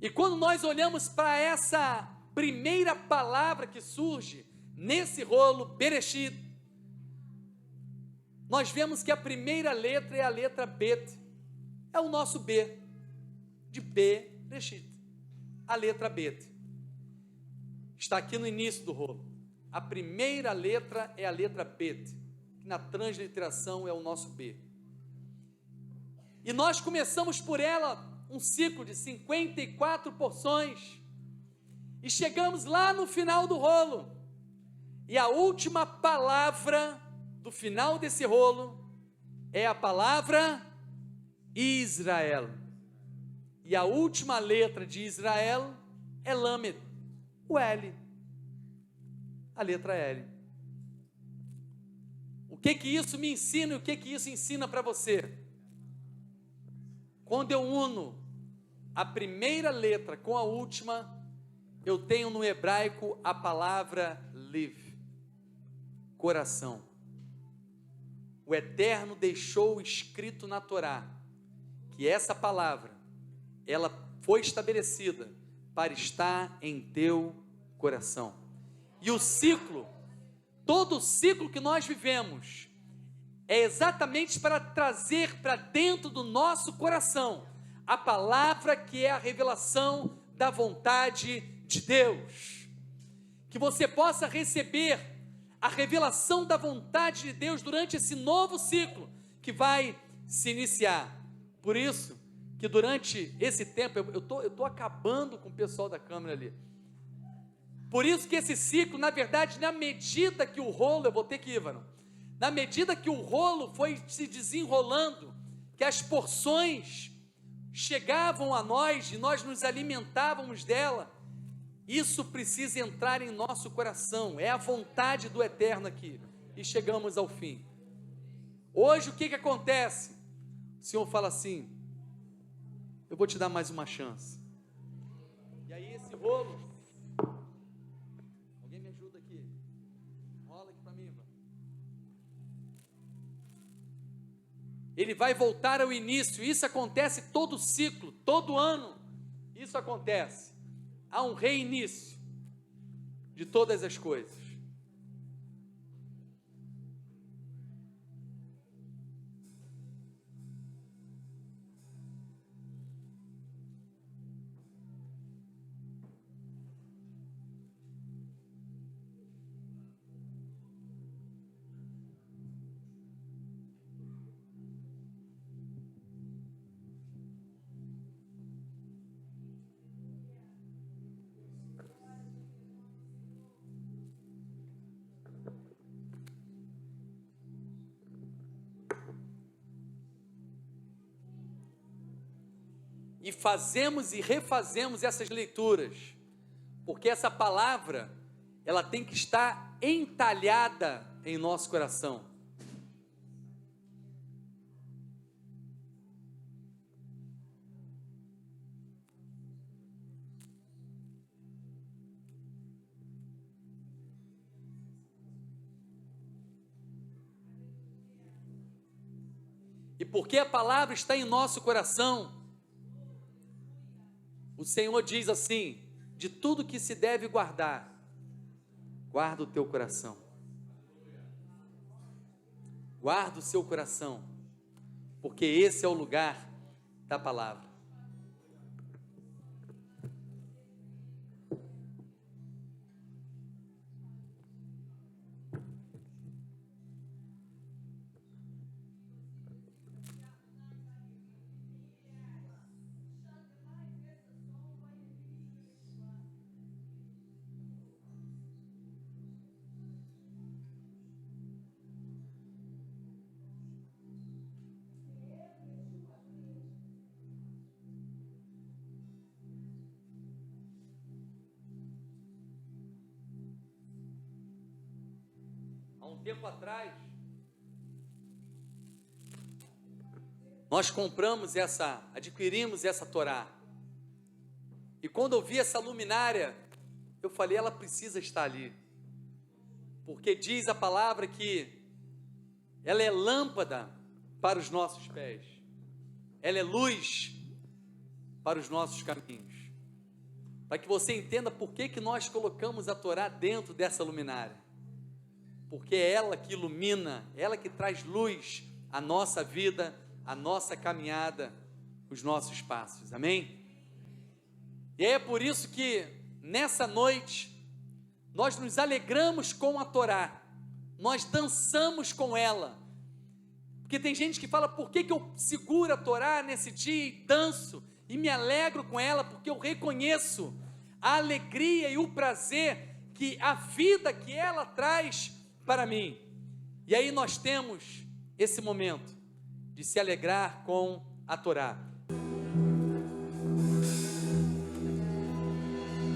E quando nós olhamos para essa primeira palavra que surge nesse rolo, Bereshit, nós vemos que a primeira letra é a letra Bet, é o nosso B, de Bereshit, a letra Bet, está aqui no início do rolo. A primeira letra é a letra Bet, que na transliteração é o nosso B. E nós começamos por ela um ciclo de 54 porções, e chegamos lá no final do rolo, e a última palavra do final desse rolo é a palavra Israel, e a última letra de Israel é Lamed, o L, a letra L. O que isso me ensina e o que isso ensina para você? Quando eu uno a primeira letra com a última, eu tenho no hebraico a palavra liv, coração. O Eterno deixou escrito na Torá que essa palavra, ela foi estabelecida para estar em teu coração. E o ciclo, todo o ciclo que nós vivemos, é exatamente para trazer para dentro do nosso coração a palavra que é a revelação da vontade de Deus. Que você possa receber a revelação da vontade de Deus durante esse novo ciclo que vai se iniciar. Por isso que durante esse tempo, eu tô acabando com o pessoal da câmera ali. Por isso que esse ciclo, na verdade, na medida que o rolo, eu vou ter que ir, Ivano, na medida que o rolo foi se desenrolando, que as porções chegavam a nós e nós nos alimentávamos dela, isso precisa entrar em nosso coração, é a vontade do Eterno aqui, e chegamos ao fim. Hoje o que acontece? O Senhor fala assim: eu vou te dar mais uma chance. E aí esse rolo, alguém me ajuda aqui, rola aqui para mim, Ivan. Ele vai voltar ao início. Isso acontece todo ciclo, todo ano, isso acontece. Há um reinício de todas as coisas. E fazemos e refazemos essas leituras, porque essa palavra, ela tem que estar entalhada em nosso coração. E porque a palavra está em nosso coração, o Senhor diz assim: de tudo que se deve guardar, guarda o teu coração. Guarda o seu coração, porque esse é o lugar da palavra. Tempo atrás, nós adquirimos essa Torá, e quando eu vi essa luminária, eu falei: ela precisa estar ali, porque diz a palavra que ela é lâmpada para os nossos pés, ela é luz para os nossos caminhos, para que você entenda por que nós colocamos a Torá dentro dessa luminária. Porque é ela que ilumina, ela que traz luz à nossa vida, à nossa caminhada, os nossos passos, amém? E é por isso que nessa noite nós nos alegramos com a Torá, nós dançamos com ela, porque tem gente que fala: por que eu seguro a Torá nesse dia e danço e me alegro com ela? Porque eu reconheço a alegria e o prazer que a vida que ela traz para mim. E aí nós temos esse momento de se alegrar com a Torá.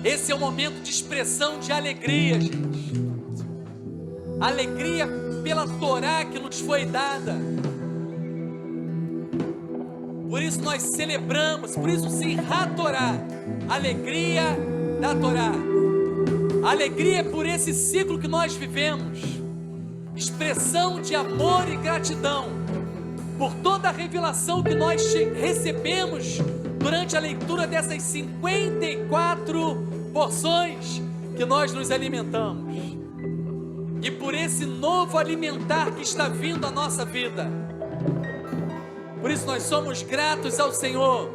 Esse é o momento de expressão de alegria, gente. Alegria pela Torá que nos foi dada. Por isso nós celebramos, por isso se Torá, alegria da Torá. Alegria por esse ciclo que nós vivemos, expressão de amor e gratidão por toda a revelação que nós recebemos durante a leitura dessas 54 porções que nós nos alimentamos, e por esse novo alimentar que está vindo à nossa vida. Por isso nós somos gratos ao Senhor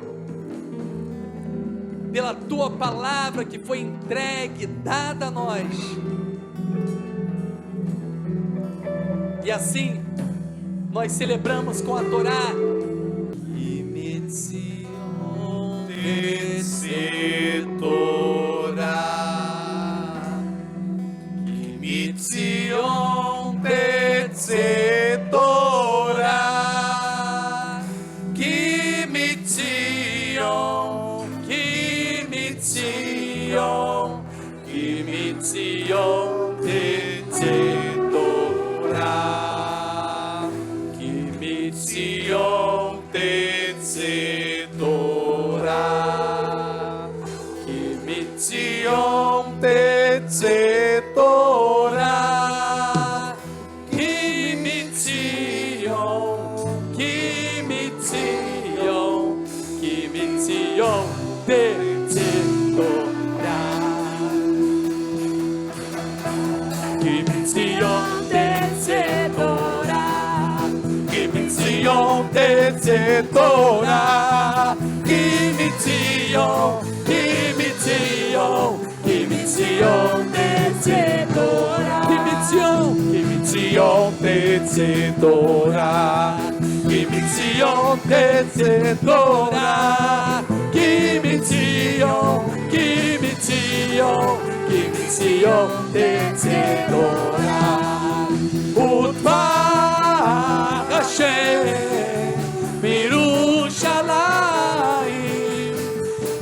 pela tua palavra que foi entregue, dada a nós. E assim nós celebramos com a Torá. Torá, ציון תצא תורה, כי מציון תצא תורה, כי מציון תצא תורה, כי מציון, כי מציון, כי מציון תצא תורה, כי מציון תצא תורה, כי מציון תצא תורה, כי מציון, כי מציון, כי מציון תצא תורה, כי מציון, כי מציון תצא תורה, כי מציון תצא תורה, כי מציון, כי מציון, כי מציון תצא תורה, ודבר השם מירושלים,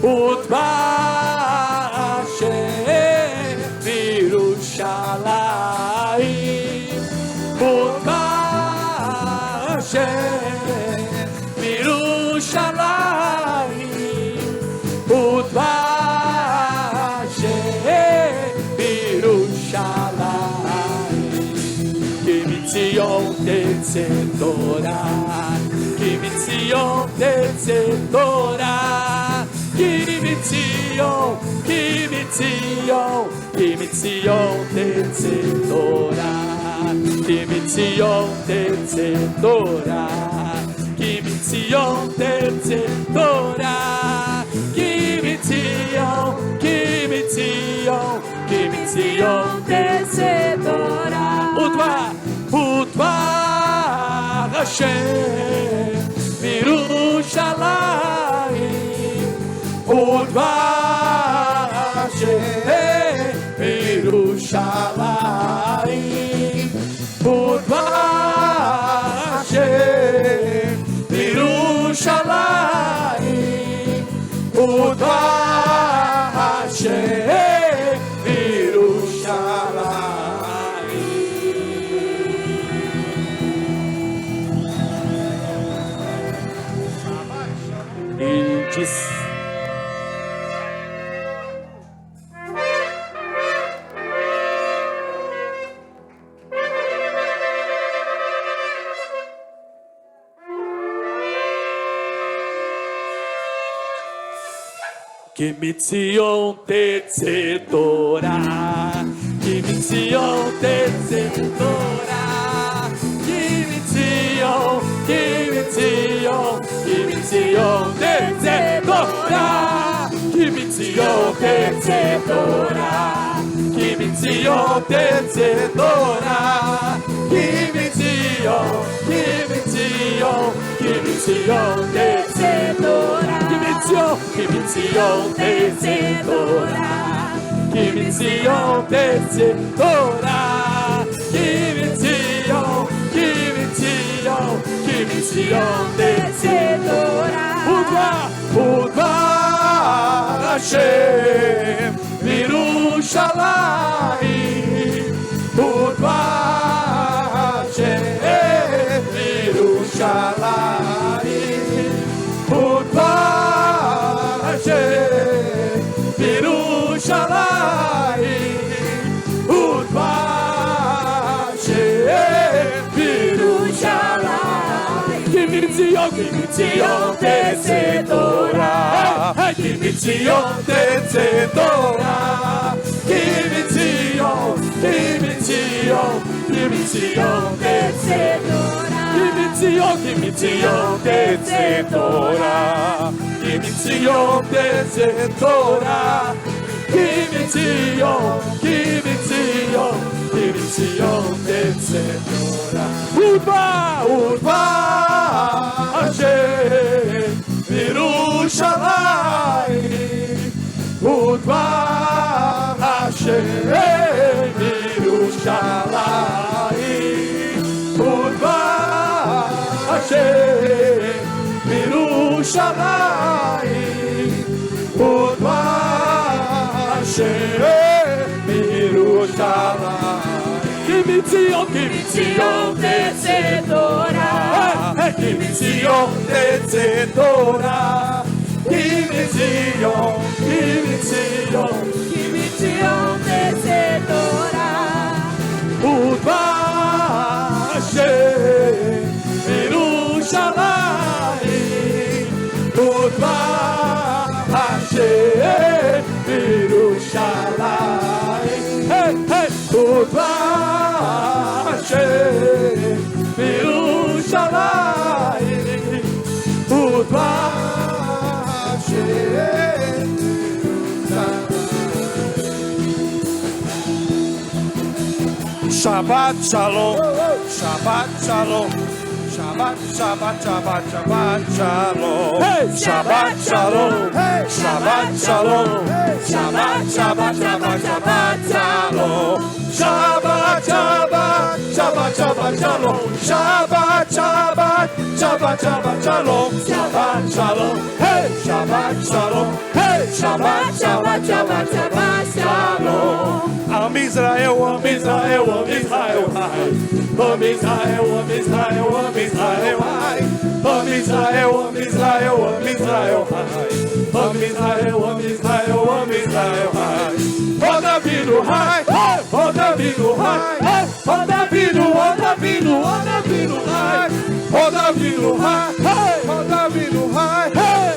ודבר השם מירושלים, ודבר השם מירושלים, ודבר מציון תצא תורה, כי מציון תצא תורה, כי מציון, כי מציון, כי מציון תצא תורה, כי מציון תצא תורה, כי מציון תצא תורה, כי מציון, כי מציון, כי מציון תצא תורה, ודבר השם מירושלים, ודבר השם מירושלים, ודבר השם מירושלים, ודבר השם מירושלים. כי מציון תצא תורה, כי מציון תצא תורה, כי מציון, כי מציון, כי מציון תצא תורה, כי מציון תצא תורה, כי מציון תצא תורה, כי מציון, כי מציון, כי מציון תצא תורה, כי מציון, כי מציון תצא תורה, כי מציון תצא תורה, כי מציון, כי מציון, כי מציון תצא תורה, ודבר השם מירושלים, ודבר השם מירושלים, ודבר השם מירושלים, ודבר השם מירושלים, כי מציון, כי מציון תצא תורה, כי מציון תצא תורה, כי מציון, כי מציון, כי מציון תצא תורה, כי מציון, כי מציון תצא תורה, כי מציון תצא תורה, כי מציון, כי מציון, כי מציון תצא תורה, ודבר השם מירושלים, ודבר השם מירושלים, ודבר השם מירושלים, ודבר השם מירושלים. Kimitzion, Kimitzion, vencedora. Kimitzion, vencedora. Kimitzion, Kimitzion, Kimitzion vencedora. Udva Hashem, Yerushalayim. Udva Hashem, Yerushalayim. Hey, hey, Udva Hashem, Yerushalayim. Udva Hashem, Shabbat Shalom, Shabbat Shalom, Shabbat, Shabbat, Shabbat, Shabbat Shalom, Shabbat Shalom, Shabbat Shalom, Shabbat, Shabbat, Shabbat, Shabbat Shalom, Shabbat, Shabbat, Shabbat, Shabbat Shalom, Shabbat, Shabbat, Shabbat, Shabbat Shalom, Shabbat Shalom, hey, Shabbat Shalom, hey, Shabbat, Shabbat, Shabbat, Shabbat Shalom. Am Israel, Am Israel, Am Israel, Am Israel, Am Israel, Am Israel, Am Israel, Am Israel, Am Israel, Am Israel, Am Israel, Am Israel, roda vindo, roda vindo, roda vindo, roda vindo, roda vindo, roda vindo, roda vindo,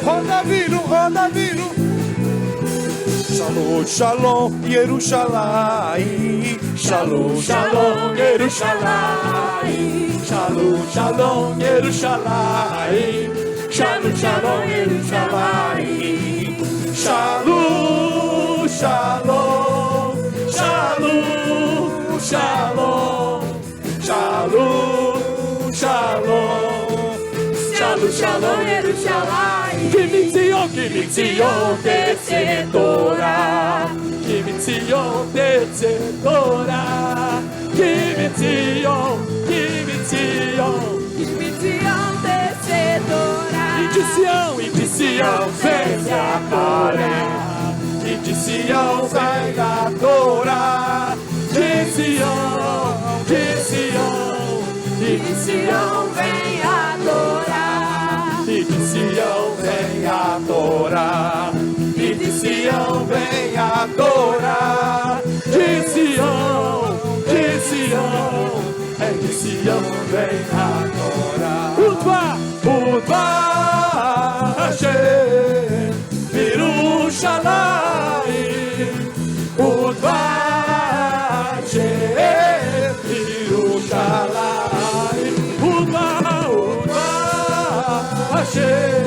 roda vindo, roda vindo. Shalom, Shalom, Yerushalayim. Shalom, Shalom, Yerushalayim. Shalom, Shalom, Yerushalayim. Shalom, Shalom, Yerushalayim. Shalom, Shalom, Shalom, Shalom, Shalom, Shalom. Shalom, Shalom, Yerushalayim. Kimitzion, Kimitzion, vencedora. Kimitzion, vencedora. Kimitzion, Kimitzion. Kimitzion vencedora. E de Sião vem agora. E de Sião vem adorar. De Sião, de Sião. E de Sião vem adorar. E de Sião vem adorar. E de Sião vem adorar. De Sião, é de Sião vem adorar. Udva, Udva Hashem, Yerushalayim. Udva Hashem, Yerushalayim. Udva, Udva Hashem.